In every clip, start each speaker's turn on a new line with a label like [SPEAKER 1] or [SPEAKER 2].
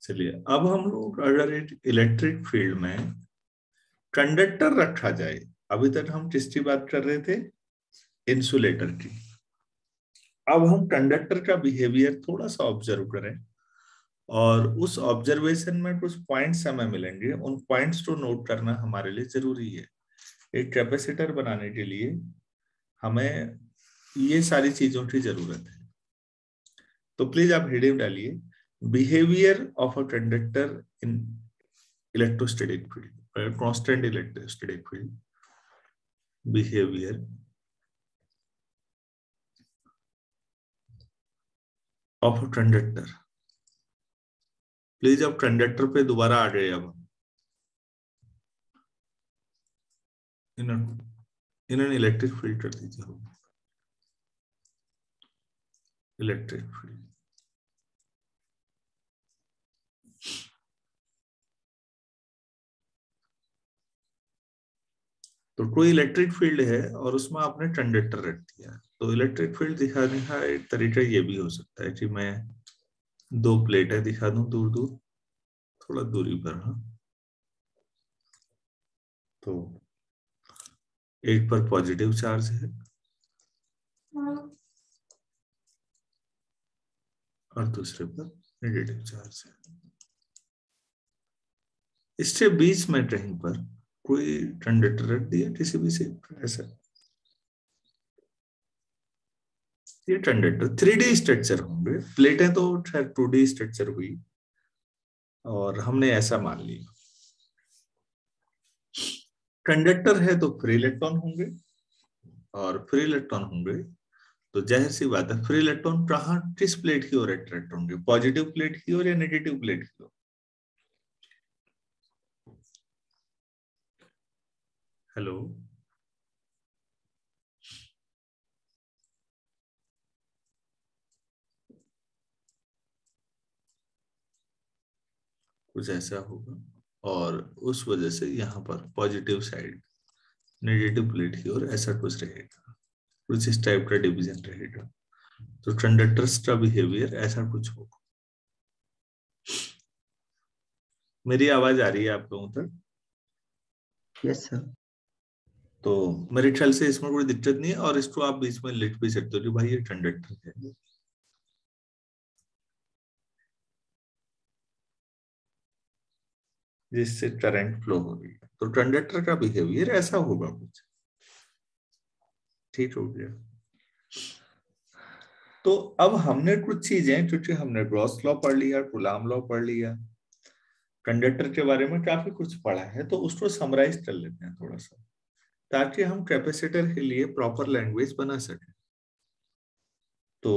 [SPEAKER 1] चलिए अब हम लोग अगर एक इलेक्ट्रिक फील्ड में कंडक्टर रखा जाए, अभी तक हम किसकी बात कर रहे थे, इंसुलेटर की। अब हम कंडक्टर का बिहेवियर थोड़ा सा ऑब्जर्व करें और उस ऑब्जर्वेशन में कुछ पॉइंट्स हमें मिलेंगे, उन पॉइंट्स को नोट करना हमारे लिए जरूरी है। एक कैपेसिटर बनाने के लिए हमें ये सारी चीजों की जरूरत है। तो प्लीज आप हेडिंग डालिए, behaviour of a conductor in electrostatic field, constant electrostatic field, behaviour of a conductor. Please अब कंडक्टर पे दोबारा आ गए। अब इन्होंने इलेक्ट्रिक फील्ड कर दीजिए, इलेक्ट्रिक फील्ड। तो कोई इलेक्ट्रिक फील्ड है और उसमें आपने कंडक्टर रख दिया, तो इलेक्ट्रिक फील्ड दिखाने का एक तरीका ये भी हो सकता है कि मैं दो प्लेटें दिखा दूं दूर दूर, थोड़ा दूरी पर। हाँ, तो एक पर पॉजिटिव चार्ज है और दूसरे पर नेगेटिव चार्ज है। इसके बीच में कहीं पर कोई कंडक्टर रख दिया किसी भी से, ऐसा। ये कंडक्टर 3D स्ट्रक्चर होंगे, प्लेटें तो 2D स्ट्रक्चर हुई और हमने ऐसा मान लिया। कंडक्टर है तो फ्री इलेक्ट्रॉन होंगे, और फ्री इलेक्ट्रॉन होंगे तो जाहिर सी बात है फ्री इलेक्ट्रॉन कहाँ किस प्लेट की ओर अट्रैक्ट होंगे, पॉजिटिव प्लेट की ओर या नेगेटिव प्लेट की ओर। हेलो, कुछ ऐसा होगा और उस वजह से यहाँ पर पॉजिटिव साइड नेगेटिव प्लेट की ओर ऐसा कुछ रहेगा, कुछ इस टाइप का डिवीजन रहेगा। तो कंडक्टर्स का बिहेवियर ऐसा कुछ होगा। मेरी आवाज आ रही है आप लोगों तक?
[SPEAKER 2] Yes sir.
[SPEAKER 1] तो मेरे ख्याल से इसमें कोई दिक्कत नहीं है, और इसको आप बीच में लिख भी सकते हो कि भाई ये कंडक्टर है, जिससे करंट फ्लो हो रही है। तो कंडक्टर का बिहेवियर ऐसा होगा कुछ। ठीक हो गया। तो अब हमने कुछ चीजें, क्योंकि हमने गॉस लॉ पढ़ लिया, कूलॉम लॉ पढ़ लिया, कंडक्टर के बारे में काफी कुछ पढ़ा है, तो उसको समराइज कर लेते हैं थोड़ा सा, ताकि हम कैपेसिटर के लिए प्रॉपर लैंग्वेज बना सकें। तो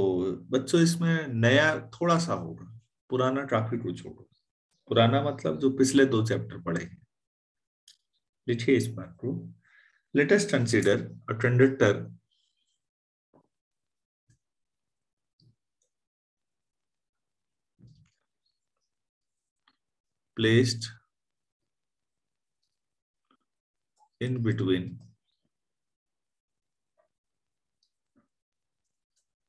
[SPEAKER 1] बच्चों इसमें नया थोड़ा सा होगा, पुराना काफी कुछ होगा। पुराना मतलब जो पिछले 2 चैप्टर पढ़े हैं। लिखिए इस बात को, let us consider a conductor placed in between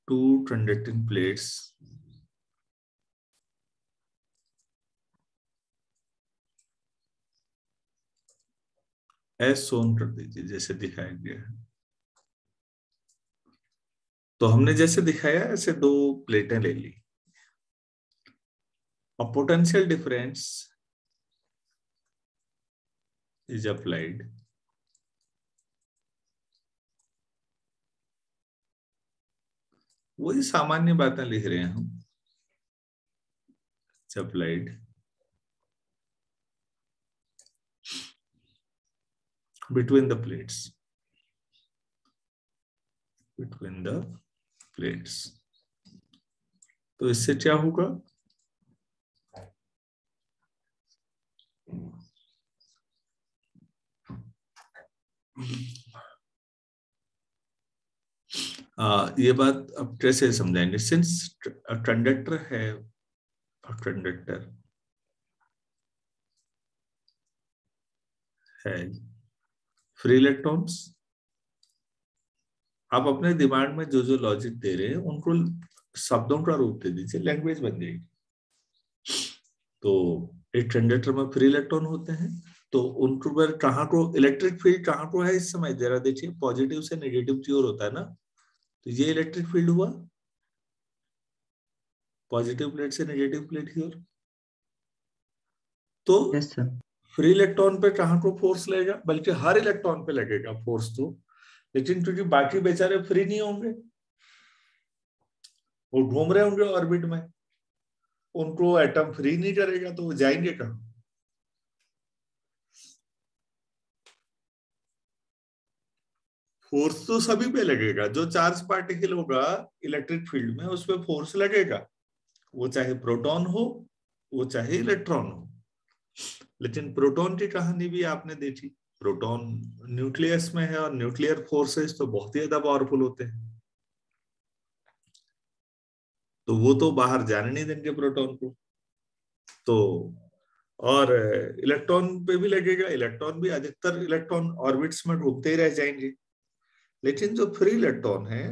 [SPEAKER 1] two conducting plates as shown कर दीजिए, जैसे दिखाया गया है। तो हमने जैसे दिखाया ऐसे 2 प्लेटें ले ली और पोटेंशियल डिफरेंस इज अप्लाइड वही सामान्य बातें लिख रहे हैं हम, applied between the plates, between the plates। तो इससे क्या होगा, ये बात अब कैसे समझाएंगे। सिंस कंडक्टर है, कंडक्टर है फ्री इलेक्ट्रॉन्स, आप अपने दिमाग में जो जो लॉजिक दे रहे हैं उनको शब्दों का रूप दे दीजिए, लैंग्वेज बन जाएगी। तो एक कंडक्टर में फ्री इलेक्ट्रॉन होते हैं, तो उनको पर कहाँ को इलेक्ट्रिक फील्ड कहाँ को है इस समय जरा देखिए, पॉजिटिव से नेगेटिव की ओर होता है ना, तो ये इलेक्ट्रिक फील्ड हुआ पॉजिटिव प्लेट से नेगेटिव प्लेट की ओर। तो
[SPEAKER 2] यस सर।
[SPEAKER 1] फ्री इलेक्ट्रॉन पे कहाँ को फोर्स लगेगा, बल्कि हर इलेक्ट्रॉन पे लगेगा फोर्स तो, लेकिन क्योंकि बाकी बेचारे फ्री नहीं होंगे, वो घूम रहे होंगे ऑर्बिट में, उनको एटम फ्री नहीं करेगा तो वो जाएंगे कहाँ। फोर्स तो सभी पे लगेगा, जो चार्ज पार्टिकल होगा इलेक्ट्रिक फील्ड में उस पर फोर्स लगेगा, वो चाहे प्रोटॉन हो वो चाहे इलेक्ट्रॉन हो। लेकिन प्रोटॉन की कहानी भी आपने देखी, प्रोटॉन न्यूक्लियस में है और न्यूक्लियर फोर्सेस तो बहुत ही ज्यादा पावरफुल होते हैं, तो वो तो बाहर जाने नहीं देंगे प्रोटॉन को। तो और इलेक्ट्रॉन पे भी लगेगा, इलेक्ट्रॉन भी अधिकतर इलेक्ट्रॉन ऑर्बिट्स में घूमते ही रह जाएंगे, लेकिन जो फ्री इलेक्ट्रॉन है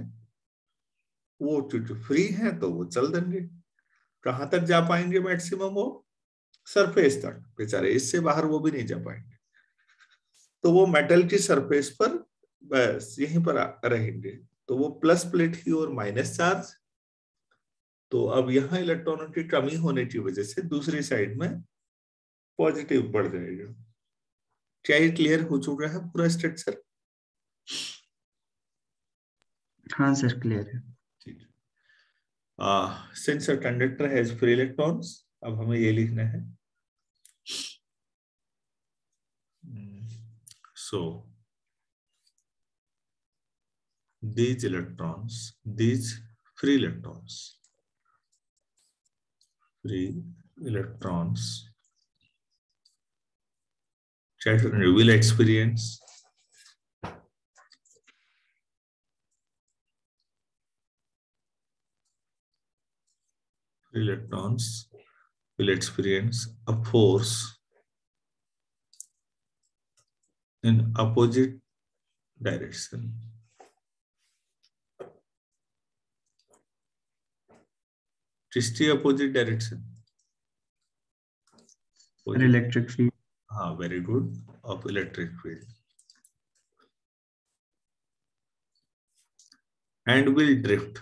[SPEAKER 1] वो क्योंकि फ्री है तो वो चल देंगे। कहां तक जा पाएंगे मैक्सिमम, वो सरफेस तक, बेचारे इससे बाहर वो भी नहीं जा पाएंगे, तो वो मेटल की सरफेस पर बस यहीं पर रहेंगे। तो वो प्लस प्लेट की ओर माइनस चार्ज, तो अब यहाँ इलेक्ट्रॉनों की कमी होने की वजह से दूसरी साइड में पॉजिटिव बढ़ जाएगा। क्या ये क्लियर हो चुका है पूरा स्ट्रक्चर?
[SPEAKER 2] हाँ सर, क्लियर है।
[SPEAKER 1] Since a conductor has free electrons, अब हमें ये लिखना है, सो these free electrons will experience a force in opposite direction. किसकी अपोजिट डायरेक्शन?
[SPEAKER 2] Electric field.
[SPEAKER 1] हाँ, very good, of electric field, and will drift.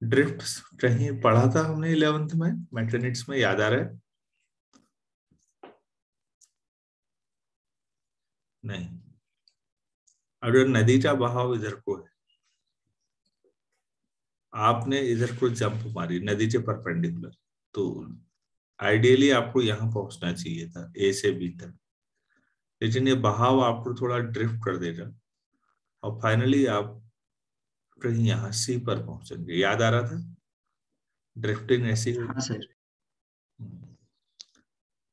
[SPEAKER 1] Drift कहीं पढ़ा था हमने 11th में मैकेनिक्स में, याद आ रहा है? नहीं। अगर नदी का बहाव इधर को है, आपने इधर को जंप मारी नदी के परपेंडिकुलर, तो आइडियली आपको यहां पहुंचना चाहिए था ए से बी तक, लेकिन ये बहाव आपको थोड़ा ड्रिफ्ट कर देगा और फाइनली आप कहीं यहाँ सी पर पहुंचेंगे। याद आ रहा था? ड्रिफ्टिंग ऐसी
[SPEAKER 2] हाँ
[SPEAKER 1] होगी।
[SPEAKER 2] सर।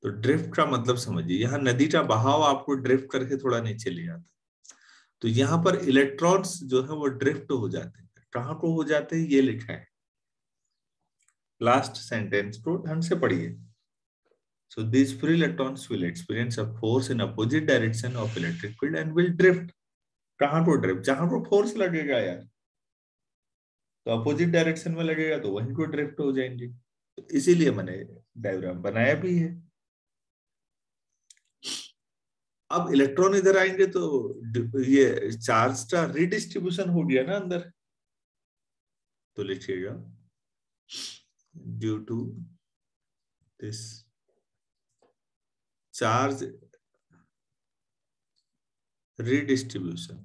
[SPEAKER 1] तो ड्रिफ्ट का मतलब समझिए, यहाँ नदी का बहाव आपको ड्रिफ्ट करके थोड़ा नीचे ले जाता है, तो यहाँ पर इलेक्ट्रॉन्स जो है वो ड्रिफ्ट हो जाते हैं। कहाँ को हो जाते हैं ये लिखा है, लास्ट सेंटेंस को ढंग से पढ़िए। So these free electrons will experience a force in opposite direction of electric field and will drift. कहाँ को ड्रिफ्ट? जहां को फोर्स लगेगा यार, तो अपोजिट डायरेक्शन में लगेगा तो वहीं को ड्रिफ्ट हो जाएंगे, तो इसीलिए मैंने डायग्राम बनाया भी है। अब इलेक्ट्रॉन इधर आएंगे तो ये चार्ज का रिडिस्ट्रीब्यूशन हो गया ना अंदर, तो लिखिएगा due to this charge redistribution,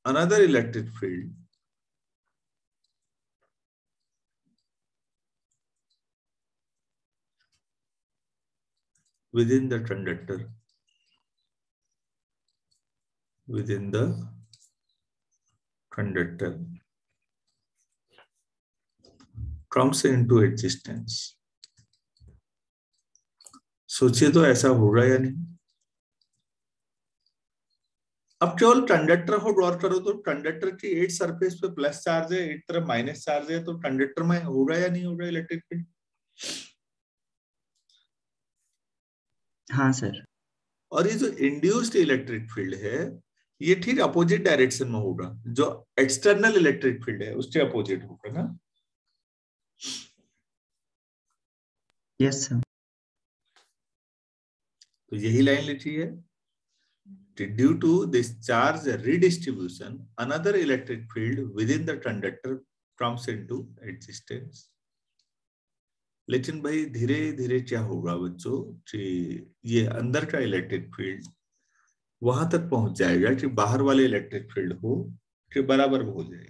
[SPEAKER 1] another electric field within the conductor comes into existence. सोचिए तो ऐसा होगा या नहीं? अब केवल कंडक्टर को गौर करो तो कंडक्टर की एक सरफेस पे प्लस चार्ज है, एक तरफ माइनस चार्ज है, तो कंडक्टर में होगा या नहीं होगा इलेक्ट्रिक फील्ड?
[SPEAKER 2] हाँ सर।
[SPEAKER 1] और ये जो इंड्यूस्ड इलेक्ट्रिक फील्ड है ये ठीक अपोजिट डायरेक्शन में होगा, जो एक्सटर्नल इलेक्ट्रिक फील्ड है उसके अपोजिट होगा ना।
[SPEAKER 2] Yes sir.
[SPEAKER 1] तो यही लाइन लिखी है, due to this charge redistribution another electric field within the conductor comes into existence। लेकिन भाई धीरे धीरे क्या होगा बच्चों कि ये अंदर का इलेक्ट्रिक फील्ड वहां तक पहुंच जाएगा कि बाहर वाले इलेक्ट्रिक फील्ड को के बराबर हो जाए।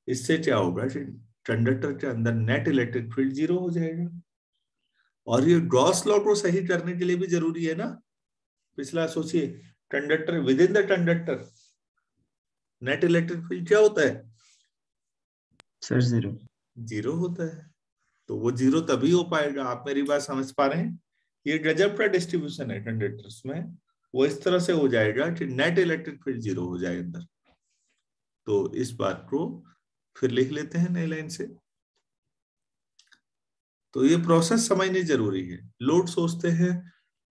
[SPEAKER 1] इससे क्या होगा कि कंडक्टर के अंदर नेट इलेक्ट्रिक फील्ड 0 हो जाएगा। और ये गॉस लॉ को सही करने के लिए भी जरूरी है ना। पिछला सोचिए, conductor with in the conductor net electric field क्या होता है
[SPEAKER 2] सर? 0।
[SPEAKER 1] 0 होता है। तो वो 0 तभी हो पाएगा, आप मेरी बात समझ पा रहे हैं। ये गजब का डिस्ट्रीब्यूशन है कंडक्टर्स में, वो इस तरह से हो जाएगा कि नेट इलेक्ट्रिक फील्ड 0 हो जाए अंदर। तो इस बात को फिर लिख लेते हैं नई लाइन से। तो ये प्रोसेस समझनी जरूरी है। लोड सोचते हैं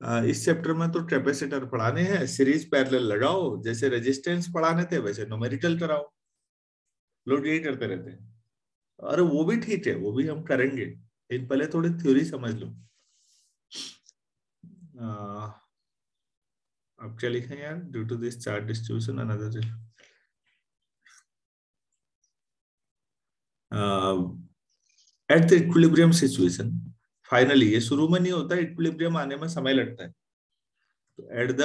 [SPEAKER 1] इस चैप्टर में तो कैपेसिटर पढ़ाने हैं, सीरीज पैरेलल लगाओ, जैसे रेजिस्टेंस पढ़ाने थे वैसे न्यूमेरिकल कराओ। लोग यही करते रहते हैं। अरे वो भी ठीक है, वो भी हम करेंगे, लेकिन पहले थोड़ी थ्योरी समझ लो। अब क्या लिखें यार, due to this charge distribution another at the equilibrium situation. Finally ये शुरू में नहीं होता, इक्विलिब्रियम आने में समय लगता है। तो एट द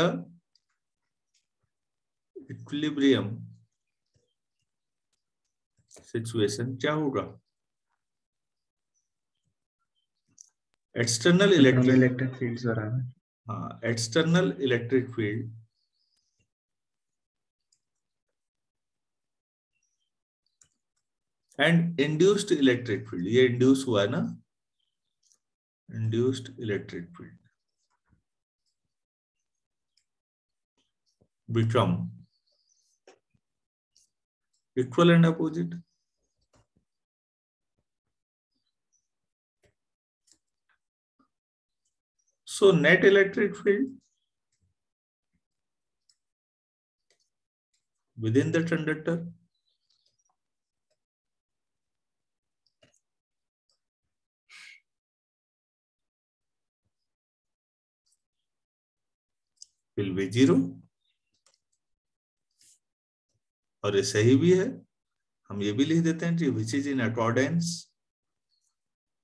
[SPEAKER 1] इक्विलिब्रियम सिचुएशन क्या होगा, एक्सटर्नल
[SPEAKER 2] इलेक्ट्रिक फील्ड्स बराबर।
[SPEAKER 1] हाँ, external electric field and induced electric field, ये इंड्यूस हुआ है ना, induced electric field become equal and opposite। So net electric field within the conductor will be 0। और ये सही भी है, हम ये भी लिख देते हैं कि विच इज इन अकॉर्डेंस,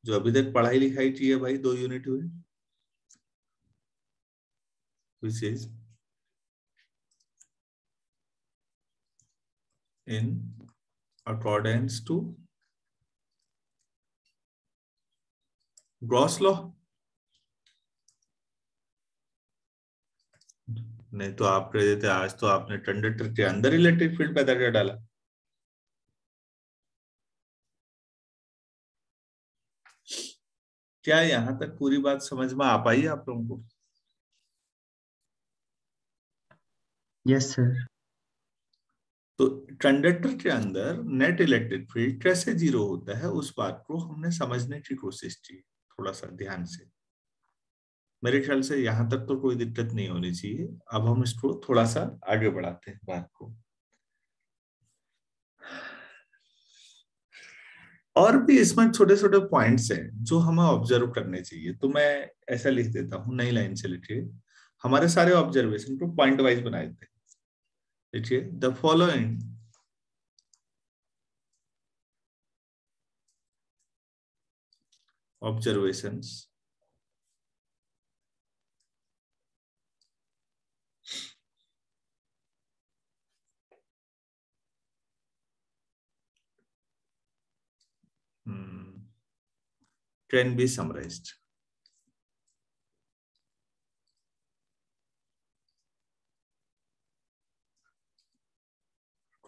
[SPEAKER 1] जो अभी तक पढ़ाई लिखाई की है भाई 2 यूनिट हुए, which is in accordance to Gauss law. नहीं तो आप कह देते आज तो आपने कंडक्टर के अंदर इलेक्ट्रिक फील्ड पैदा कर डाला। क्या यहां तक पूरी बात समझ में आ पाई आप लोगों को?
[SPEAKER 2] Yes sir.
[SPEAKER 1] तो कंडक्टर के अंदर नेट इलेक्ट्रिक फील्ड कैसे 0 होता है, उस बात को हमने समझने की कोशिश की थोड़ा सा ध्यान से। मेरे ख्याल से यहां तक तो कोई दिक्कत नहीं होनी चाहिए। अब हम इसको थोड़ा सा आगे बढ़ाते हैं बात को। और भी इसमें छोटे छोटे पॉइंट्स हैं जो हमें ऑब्जर्व करने चाहिए। तो मैं ऐसा लिख देता हूं नई लाइन से लिखिए, हमारे सारे ऑब्जर्वेशन को पॉइंट वाइज बनाए थे। देखिए, the following observations can be summarized।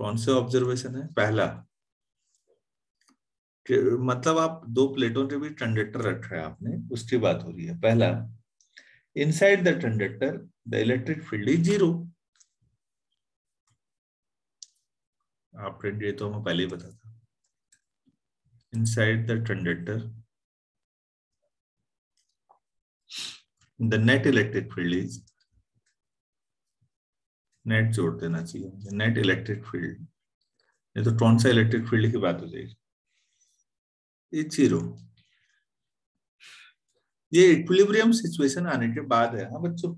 [SPEAKER 1] कौन से ऑब्जर्वेशन है? पहला, मतलब आप 2 प्लेटों के बीच कंडक्टर रखा है आपने, उसकी बात हो रही है। पहला, inside the conductor the electric field is 0। आपके ये तो हमें पहले ही पता था। Inside the conductor the net electric field is net जोड़ देना चाहिए मुझे, नेट इलेक्ट्रिक फील्ड, नहीं तो कौन सा इलेक्ट्रिक फील्ड की बात हो जाएगी। ये 0, ये इक्विलिब्रियम सिचुएशन आने के बाद है। हाँ बच्चों,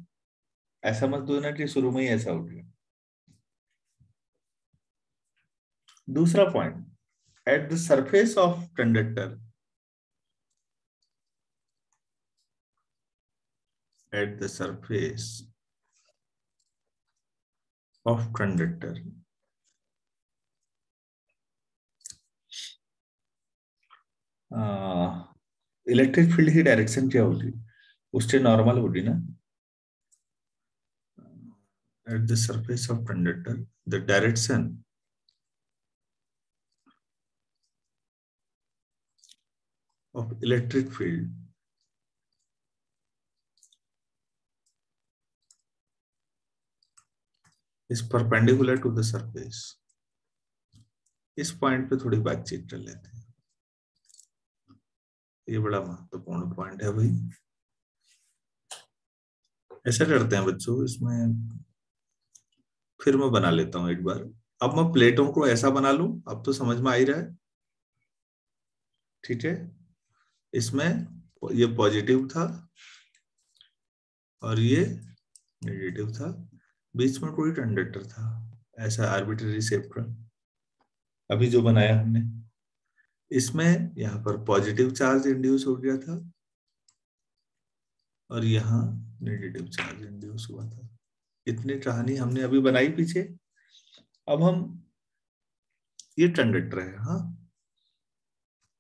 [SPEAKER 1] ऐसा मत दो ना कि शुरू में ही ऐसा हो गया। दूसरा point, at the surface of conductor, at the surface of conductor, electric field की डायरेक्शन क्या होगी, उससे नॉर्मल होगी ना। at the surface of conductor the direction of electric field is perpendicular to the surface। इस पॉइंट पे थोड़ी बातचीत कर लेते हैं, ये बड़ा महत्वपूर्ण पॉइंट है भाई। ऐसा करते हैं बच्चों, इसमें फिर मैं बना लेता हूं एक बार। अब मैं प्लेटों को ऐसा बना लूं, अब तो समझ में आ ही रहा है, ठीक है। इसमें ये पॉजिटिव था और ये नेगेटिव था, बीच में कोई कंडक्टर था, ऐसा आर्बिट्ररी शेप का अभी जो बनाया हमने। इसमें यहाँ पर पॉजिटिव चार्ज इंड्यूस हो गया था और यहाँ नेगेटिव चार्ज इंड्यूस हुआ था। इतनी कहानी हमने अभी बनाई पीछे। अब हम, ये कंडक्टर है, हाँ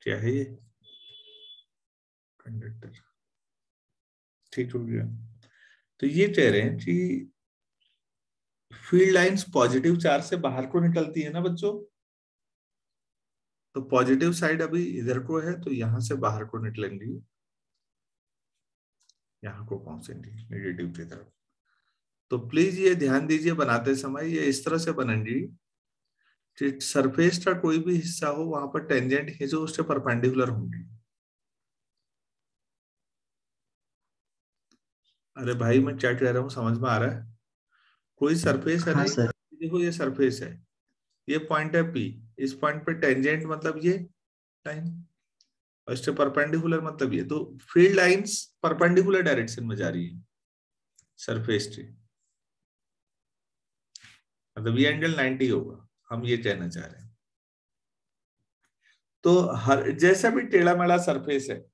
[SPEAKER 1] क्या है ये, कंडक्टर, ठीक हो गया। तो ये कह रहे हैं कि फील्ड लाइंस पॉजिटिव चार्ज से बाहर को निकलती है ना बच्चों, तो पॉजिटिव साइड अभी इधर को है, तो यहां से बाहर को निकलेंगी, यहां को पहुंचेंगी नेगेटिव की तरफ। तो प्लीज ये ध्यान दीजिए बनाते समय, ये इस तरह से बनेंगी कि सरफेस का कोई भी हिस्सा हो वहां पर टेंजेंट है जो उससे परपेंडिकुलर होंगी। अरे भाई मैं क्या कह रहा हूँ, समझ में आ रहा है। कोई सरफेस है ना,
[SPEAKER 2] हाँ सर।
[SPEAKER 1] देखो ये सरफेस है, ये पॉइंट है पी, इस पॉइंट पे टेंजेंट मतलब ये लाइन, और इससे परपेंडिकुलर मतलब ये, तो फील्ड लाइंस परपेंडिकुलर डायरेक्शन में जा रही है सरफेस की, मतलब ये एंगल 90 होगा, हम ये कहना चाह रहे हैं। तो हर जैसा भी टेढ़ा मेढ़ा सरफेस है,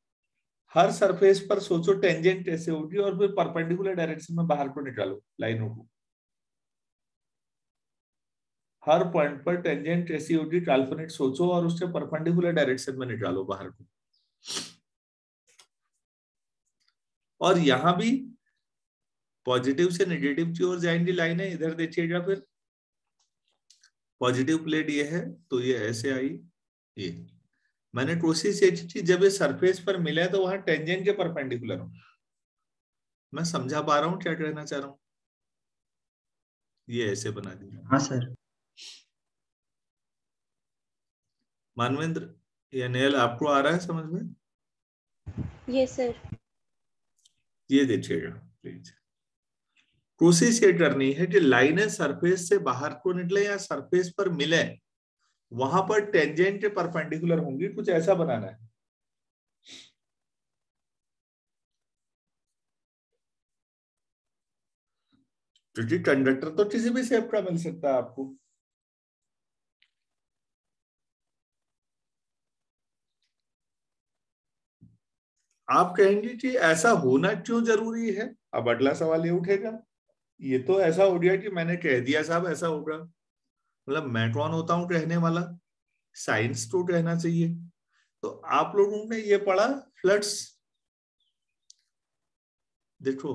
[SPEAKER 1] हर सरफेस पर सोचो टेंजेंट कैसे होगी और फिर परपेंडिकुलर डायरेक्शन में बाहर को निकालो लाइनों को। हर पॉइंट पर टेंजेंट ऐसी होगी, काल्पनिक सोचो और उससे परपेंडिकुलर डायरेक्शन में निकालो बाहर को। और यहां भी पॉजिटिव से नेगेटिव की ओर जाएंगी लाइनें, इधर देखिएगा, फिर पॉजिटिव प्लेट ये है तो ये ऐसे आई, ये मैंने कोशिश ये की जब ये सरफेस पर मिले तो वहां टेंजेंट के परपेंडिकुलर हो। मैं समझा पा रहा हूँ क्या कहना चाह रहा हूँ, ये ऐसे बना दिया।
[SPEAKER 2] हाँ सर।
[SPEAKER 1] मानवेंद्र या नेल, आपको आ रहा है समझ में?
[SPEAKER 3] Yes sir.
[SPEAKER 1] ये देखिएगा प्लीज, कोशिश ये करनी है कि लाइनें सरफेस से बाहर को निकले या सरफेस पर मिले, वहां पर टेंजेंट के परपेंडिकुलर होंगी, कुछ ऐसा बनाना है। क्योंकि कंडक्टर तो किसी भी शेप का मिल सकता है आपको। आप कहेंगे कि ऐसा होना क्यों जरूरी है, अब अगला सवाल ये उठेगा, ये तो ऐसा हो गया कि मैंने कह दिया साहब ऐसा होगा, मतलब मैं कौन होता हूं कहने वाला, साइंस तो कहना चाहिए। तो आप लोगों ने ये पढ़ा फ्लड्स, देखो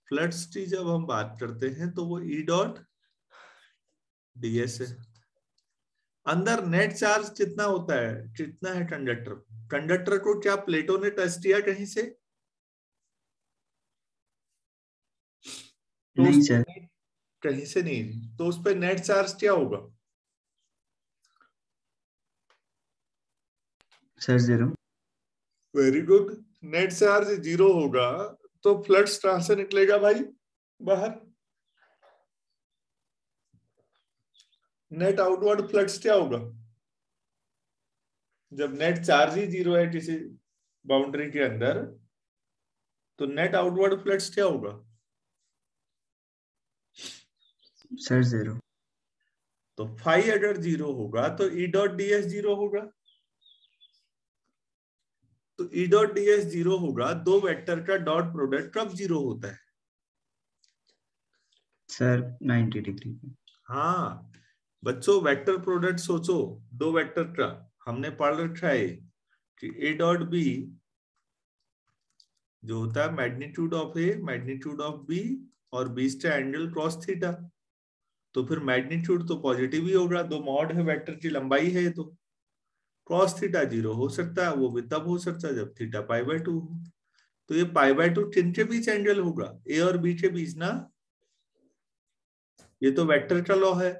[SPEAKER 1] फ्लड्स की जब हम बात करते हैं तो वो ई डॉट डीएस है। अंदर नेट चार्ज कितना होता है, कितना है कंडक्टर, कंडक्टर को क्या प्लेटों ने टच किया कहीं से? तो
[SPEAKER 2] नहीं सर।
[SPEAKER 1] कहीं से नहीं, तो उस पर नेट चार्ज क्या होगा?
[SPEAKER 2] Sir 0।
[SPEAKER 1] Very good, net charge 0 होगा तो फ्लड्स कहां से निकलेगा भाई, बाहर। नेट आउटवर्ड फ्लक्स क्या होगा? जब नेट चार्ज ही 0 है किसी बाउंड्री के अंदर, तो नेट आउटवर्ड फ्लक्स क्या होगा?
[SPEAKER 2] सर 0।
[SPEAKER 1] तो फाई अगर 0 होगा तो ई डॉट डी एस 0 होगा। तो ई डॉट डी एस 0 होगा, दो वेक्टर का डॉट प्रोडक्ट कब 0 होता है?
[SPEAKER 2] सर 90 डिग्री पे।
[SPEAKER 1] हाँ बच्चों, वेक्टर प्रोडक्ट सोचो, दो वेक्टर का हमने पढ़ रखा है कि ए डॉट बी जो होता है magnitude of A magnitude of B और बीच का एंगल क्रॉस थीटा। तो फिर मैग्नीट्यूड तो पॉजिटिव ही होगा, दो मॉड है, वेक्टर की लंबाई है, तो क्रॉस थीटा 0 हो सकता है, वो भी तब हो सकता है जब थीटा π/2 हो। तो ये π/2 किन के बीच एंगल होगा? ए और बी के बीच ना। ये तो वेक्टर का लॉ है।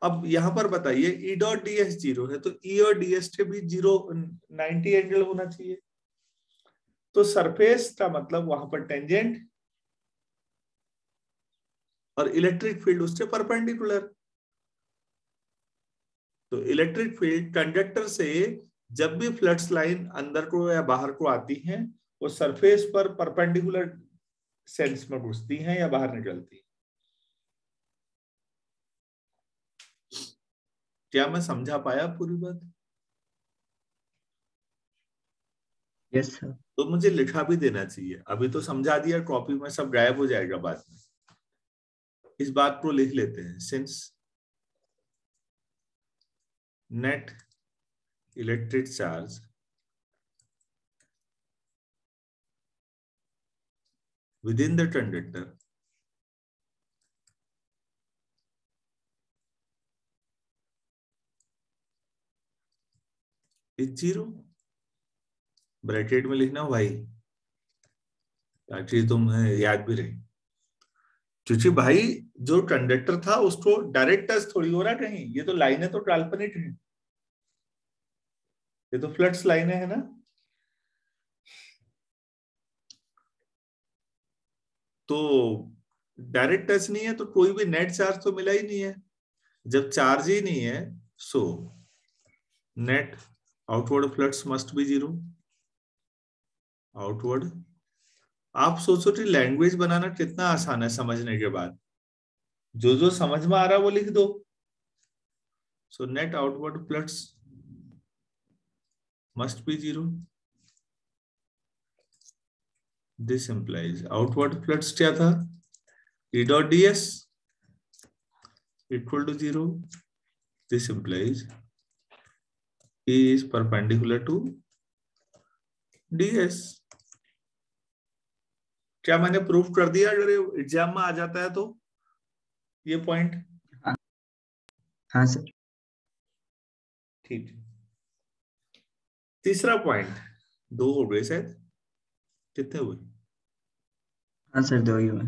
[SPEAKER 1] अब यहां पर बताइए ई डॉट डी एस 0 है, तो ई और डी एस के बीच 90 एंगल होना चाहिए। तो सरफेस का मतलब वहां पर टेंजेंट और इलेक्ट्रिक फील्ड उससे परपेंडिकुलर। तो इलेक्ट्रिक फील्ड कंडक्टर से जब भी फ्लक्स लाइन अंदर को या बाहर को आती है, वो सरफेस पर परपेंडिकुलर सेंस में घुसती हैं या बाहर निकलती है। क्या मैं समझा पाया पूरी बात?
[SPEAKER 2] Yes sir.
[SPEAKER 1] तो मुझे लिखा भी देना चाहिए, अभी तो समझा दिया, कॉपी में सब गायब हो जाएगा बाद में। इस बात को लिख लेते हैं, since net electric charge within the conductor is 0। Bracket में लिखना भाई, ताकि तुम्हें याद भी रहे। क्योंकि भाई जो कंडक्टर था उसको डायरेक्ट टच थोड़ी हो रहा कहीं, ये तो लाइनें तो काल्पनिक है, ये तो फ्लक्स लाइनें है ना। तो डायरेक्ट टच नहीं है तो कोई भी नेट चार्ज तो मिला ही नहीं है। जब चार्ज ही नहीं है, so net outward flux must be 0। Outward, आप सोचो कि लैंग्वेज बनाना कितना आसान है समझने के बाद, जो जो समझ में आ रहा है वो लिख दो। So net outward flux must be 0। This implies outward flux क्या था? E dot ds equal to 0. This implies E is perpendicular to ds. क्या मैंने प्रूफ कर दिया? अगर एग्जाम में आ जाता है तो ये पॉइंट।
[SPEAKER 2] हाँ सर।
[SPEAKER 1] ठीक है। तीसरा पॉइंट, 2 हो गए शायद, कितने हुए?
[SPEAKER 2] हाँ सर 2 ही हुए।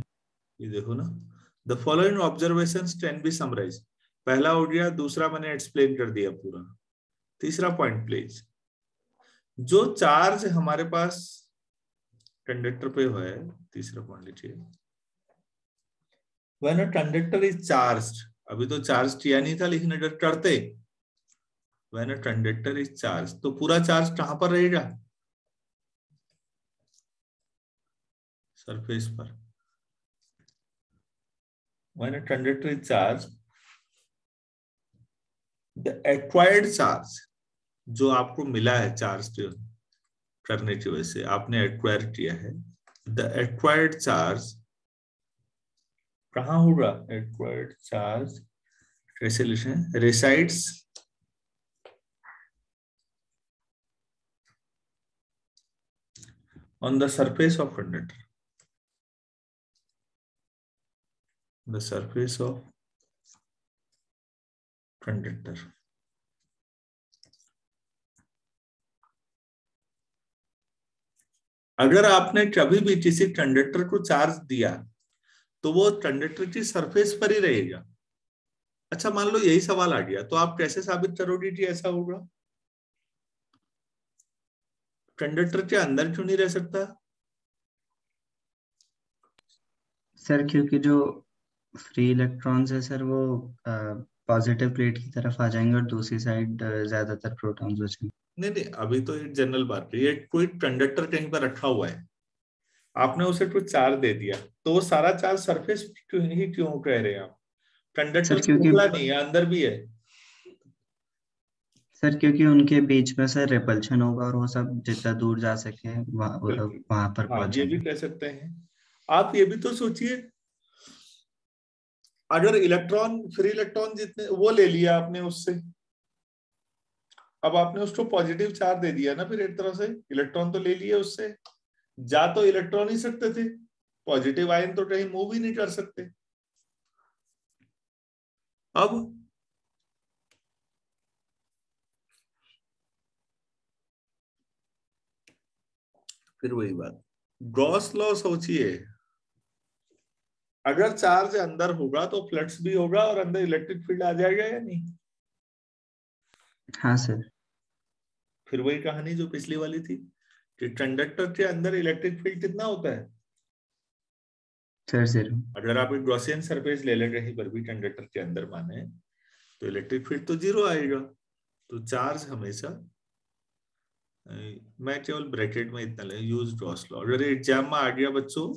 [SPEAKER 1] ये देखो ना, the following observations can be summarise. पहला हो गया, दूसरा मैंने एक्सप्लेन कर दिया पूरा। तीसरा पॉइंट प्लीज, जो चार्ज हमारे पास कंडक्टर पे है, तीसरा पॉइंट लीजिए, when a conductor is charged, अभी तो चार्ज किया नहीं था लेकिन अगर करते, when a conductor is charge, तो पूरा चार्ज कहां पर रहेगा? सरफेस पर। When a conductor is charge, the acquired charge, जो आपको मिला है चार्ज करने की वजह से आपने एक्वायर किया है, द एक्वायर्ड चार्ज कहां होगा? एक्वायर्ड चार्ज कैसे लिखें? Resides on the surface of conductor, the surface of conductor। अगर आपने कभी भी किसी कंडक्टर को चार्ज दिया तो वो कंडक्टर की सरफेस पर ही रहेगा। अच्छा मान लो यही सवाल आ गया, तो आप कैसे साबित करोगे कि ऐसा होगा? कंडक्टर के अंदर क्यों नहीं रह सकता?
[SPEAKER 2] सर क्योंकि जो फ्री इलेक्ट्रॉन्स है सर वो पॉजिटिव प्लेट की तरफ आ जाएंगे और दूसरी साइड ज्यादातर प्रोटॉन्स बचेंगे।
[SPEAKER 1] नहीं नहीं, अभी तो एक जनरल बात है, ये कोई कंडक्टर कहीं पर रखा हुआ है, आपने उसे कुछ चार्ज दे दिया, तो वो सारा चार्ज सरफेस क्यों कह रहे हैं आप? कंडक्टर
[SPEAKER 2] सर क्योंकि
[SPEAKER 1] खोखला नहीं है, अंदर भी है।
[SPEAKER 2] उनके बीच में सर रिपल्शन होगा और वो सब जितना दूर जा सके
[SPEAKER 1] बिल्कुल।
[SPEAKER 2] वहां पर
[SPEAKER 1] हाँ,
[SPEAKER 2] पहुंच
[SPEAKER 1] ये भी
[SPEAKER 2] जाएंगे।
[SPEAKER 1] कह सकते हैं। आप ये भी तो सोचिए, अगर इलेक्ट्रॉन, फ्री इलेक्ट्रॉन जितने वो ले लिया आपने उससे, अब आपने उसको पॉजिटिव चार्ज दे दिया ना, फिर एक तरह से इलेक्ट्रॉन तो ले लिए उससे, जा तो इलेक्ट्रॉन ही सकते थे, पॉजिटिव आयन तो कहीं मूव ही नहीं कर सकते। अब फिर वही बात, गॉस लॉ सोचिए, अगर चार्ज अंदर होगा तो फ्लक्स भी होगा और अंदर इलेक्ट्रिक फील्ड आ जाएगा या नहीं?
[SPEAKER 2] हाँ सर।
[SPEAKER 1] फिर वही कहानी जो पिछली वाली थी, कि कंडक्टर के अंदर इलेक्ट्रिक फील्ड कितना होता है?
[SPEAKER 2] सर 0।
[SPEAKER 1] अगर आप एक गॉसियन सरफेस ले लें कहीं पर भी कंडक्टर के अंदर माने, तो इलेक्ट्रिक फील्ड तो 0 आएगा। तो चार्ज हमेशा, मैं केवल ब्रैकेट में इतना ले, यूज गॉस लॉ, अगर एग्जाम में आ गया बच्चों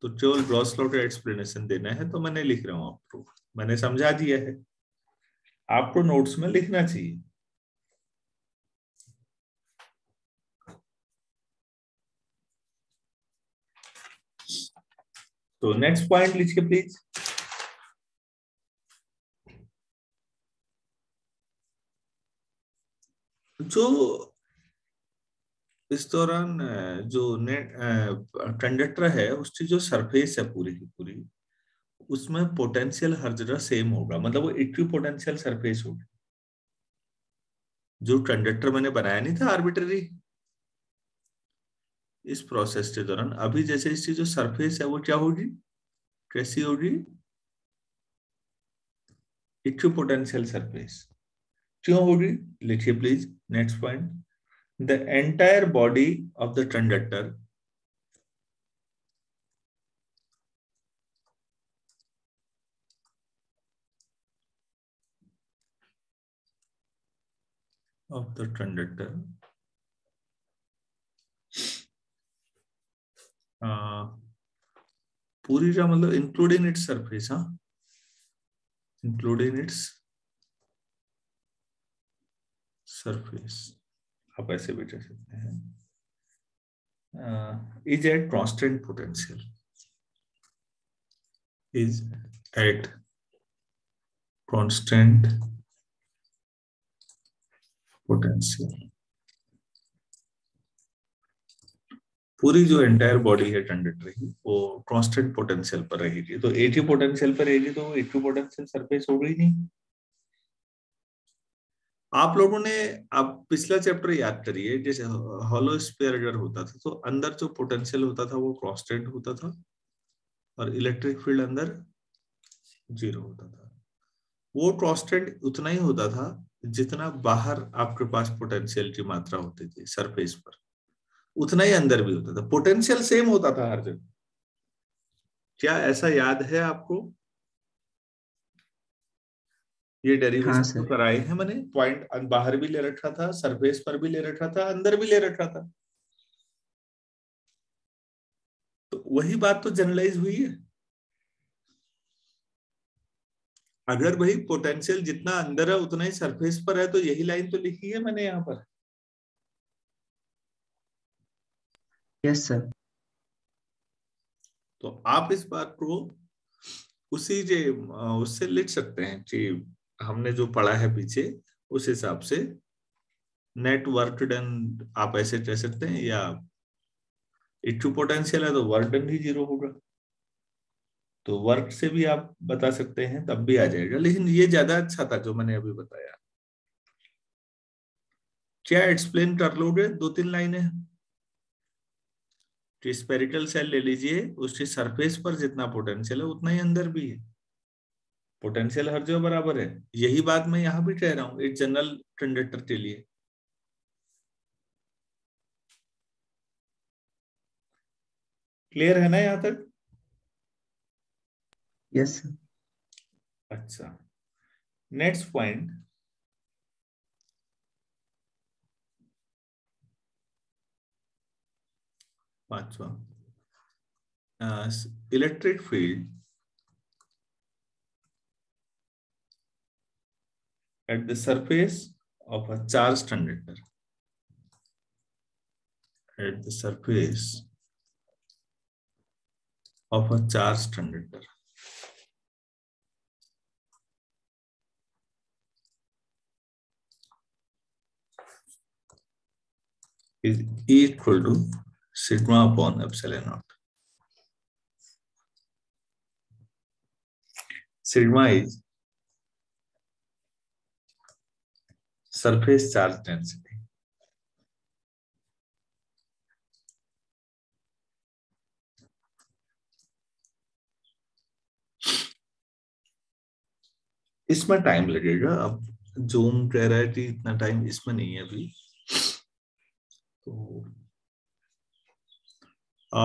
[SPEAKER 1] तो केवल गॉस लॉ का एक्सप्लेनेशन देना है, तो मैंने लिख रहा हूँ आपको, मैंने समझा दिया है, आपको नोट्स में लिखना चाहिए। तो नेक्स्ट पॉइंट लिखिए प्लीज। जो इस दौरान जो नेट कंडक्टर है उसकी जो सरफेस है पूरी की पूरी, उसमें पोटेंशियल हर जगह सेम होगा, मतलब वो इक्वी पोटेंशियल सरफेस होगी। जो कंडक्टर मैंने बनाया नहीं था आर्बिट्ररी, इस प्रोसेस के दौरान अभी जैसे इसकी जो सरफेस है वो क्या होगी, कैसी होगी? Equi potential surface. क्यों होगी? लिखिए please next point, the entire body of the conductor of the conductor पूरी का मतलब इंक्लूडिंग इट्स सरफेस, हाँ, इंक्लूडिंग इट्स सरफेस, आप ऐसे भी कह सकते हैं, is at constant potential, is at constant potential. पूरी जो एंटायर बॉडी है कंडक्टर की वो कांस्टेंट पोटेंशियल पर रहेगी, तो एक ही पोटेंशियल पर रहेगी, तो इक्वी पोटेंशियल सरफेस हो गई नहीं। आप लोगों ने, आप पिछला चैप्टर याद करिए, जैसे हॉलो स्फीयर अगर होता था तो अंदर जो पोटेंशियल होता था वो कांस्टेंट होता था और इलेक्ट्रिक फील्ड अंदर 0 होता था। वो कांस्टेंट उतना ही होता था जितना बाहर आपके पास पोटेंशियल की मात्रा होती थी सरफेस पर, उतना ही अंदर भी होता था, पोटेंशियल सेम होता था हर जगह। क्या ऐसा याद है आपको? ये
[SPEAKER 2] हाँ
[SPEAKER 1] डेरिवेशन तो
[SPEAKER 2] सर।
[SPEAKER 1] कराए हैं मैंने, पॉइंट बाहर भी ले रखा था, सरफेस पर भी ले रखा था, अंदर भी ले रखा था, तो वही बात तो जनरलाइज हुई है। अगर भाई पोटेंशियल जितना अंदर है उतना ही सरफेस पर है, तो यही लाइन तो लिखी है मैंने यहाँ पर।
[SPEAKER 2] Yes sir.
[SPEAKER 1] तो आप इस बात को उसी जे उससे लिख सकते हैं कि हमने जो पढ़ा है पीछे, उस हिसाब से नेट वर्क डन आप ऐसे कह सकते हैं, या इक्वी पोटेंशियल है तो वर्क डन भी 0 होगा, तो वर्क से भी आप बता सकते हैं, तब भी आ जाएगा, लेकिन ये ज्यादा अच्छा था जो मैंने अभी बताया। क्या एक्सप्लेन कर लोगे 2-3 लाइनें? कि स्पेरिकल सेल ले लीजिए, उसकी सरफेस पर जितना पोटेंशियल है उतना ही अंदर भी है, पोटेंशियल हर जगह बराबर है। यही बात मैं यहां भी कह रहा हूं एक जनरल कंडक्टर के लिए। क्लियर है ना यहां तक?
[SPEAKER 2] Yes sir.
[SPEAKER 1] अच्छा, नेक्स्ट पॉइंट, पांचवा, electric field at the surface of a charged conductor. At the surface of a charged conductor is equal to sigma upon epsilon naught. Sigma is surface charge density. इसमें time लगेगा, अब zoom कह रहा है कि इतना time इसमें नहीं है अभी, तो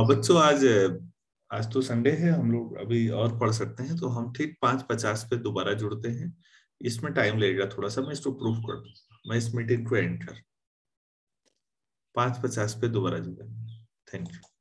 [SPEAKER 1] बच्चों आज तो संडे है, हम लोग अभी और पढ़ सकते हैं, तो हम ठीक 5:50 पे दोबारा जुड़ते हैं। इसमें टाइम लगेगा थोड़ा सा, मैं इसको प्रूफ कर दूं, मैं इस मीटिंग को एंड कर 5:50 पे दोबारा जुड़ेंगे। Thank you.